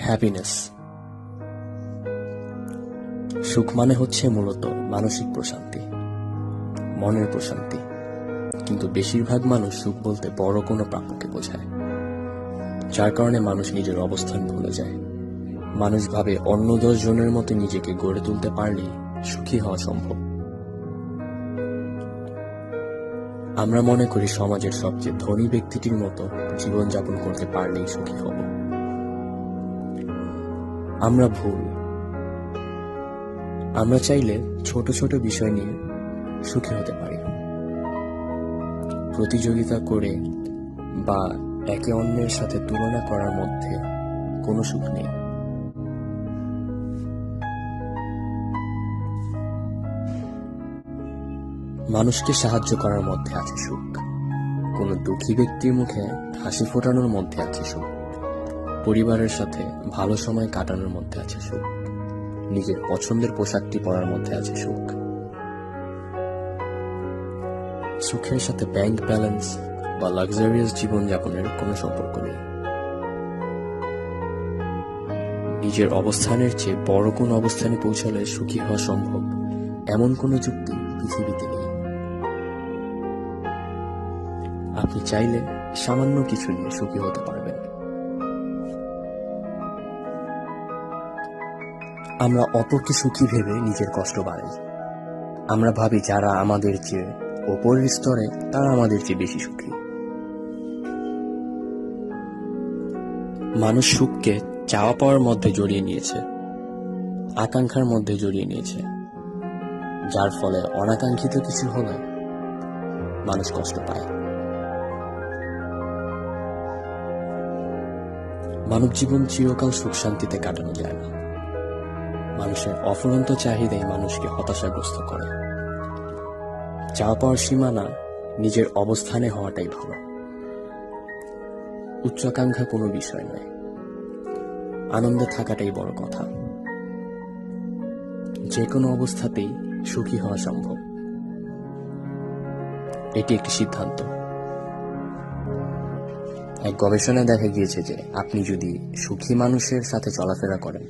Happiness. সুখ মানে হচ্ছে মূলত মানসিক প্রশান্তি, মনের প্রশান্তি। কিন্তু বেশিরভাগ মানুষ সুখ বলতে বড় কোনো প্রাপ্যকে বোঝায়, যার কারণে মানুষ নিজের অবস্থান ভুলে যায়। মানুষ ভাবে অন্য 10 জনের মতো নিজেকে গড়ে তুলতে পারলেই সুখী হওয়া সম্ভব। আমরা মনে করি সমাজের সবচেয়ে ধনী ব্যক্তিটির মতো জীবনযাপন করতে পারলেই সুখী হব। আমরা ভুল। আমরা চাইলে ছোট ছোট বিষয় নিয়ে সুখী হতে পারি। প্রতিযোগিতা করে বা একে অন্যের সাথে তুলনা করার মধ্যে কোনো সুখ নেই। মানুষকে সাহায্য করার মধ্যে আছে সুখ। কোনো দুঃখী ব্যক্তির মুখে হাসি ফোটানোর মধ্যে আছে সুখ। পরিবারের সাথে ভালো সময় কাটানোর মধ্যে আছে সুখ। নিজের পছন্দের পোশাকটি পরার মধ্যে আছে সুখ। সুখের সাথে ব্যাংক ব্যালেন্স বা লাক্সারিয়াস জীবনযাপনের কোনো সম্পর্ক নেই। নিজের অবস্থানের চেয়ে বড় কোন অবস্থানে পৌঁছালে সুখী হওয়া সম্ভব, এমন কোনো যুক্তি পৃথিবীতে নেই। আপনি চাইলে সামান্য কিছু নিয়ে সুখী হতে পারবেন। আমরা অপরকে সুখী ভেবে নিজের কষ্ট বাড়াই। আমরা ভাবি যারা আমাদের চেয়ে ওপরের স্তরে তারা আমাদের চেয়ে বেশি সুখী। মানুষ সুখকে চাওয়া পাওয়ার মধ্যে জড়িয়ে নিয়েছে, আকাঙ্ক্ষার মধ্যে জড়িয়ে নিয়েছে, যার ফলে অনাকাঙ্ক্ষিত কিছু হলে মানুষ কষ্ট পায়। মানব জীবন চিরকাল সুখ শান্তিতে কাটানো যায় না। মানুষের অফুরন্ত চাহিদাই মানুষকে হতাশাগ্রস্ত করে। চাওয়া পাওয়ার সীমানা নিজের অবস্থানে হওয়াটাই ভালো। উচ্চাকাঙ্ক্ষা কোনো বিষয় নয়, আনন্দে থাকাটাই বড় কথা। যে কোনো অবস্থাতেই সুখী হওয়া সম্ভব, এটি একটি সিদ্ধান্ত। এক গবেষণায় দেখা গিয়েছে যে আপনি যদি সুখী মানুষের সাথে চলাফেরা করেন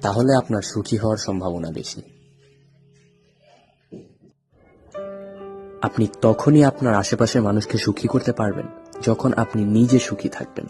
তাহলে আপনার সুখী হওয়ার সম্ভাবনা বেশি। আপনি তখনই আপনার আশেপাশের মানুষকে সুখী করতে পারবেন যখন আপনি নিজে সুখী থাকবেন।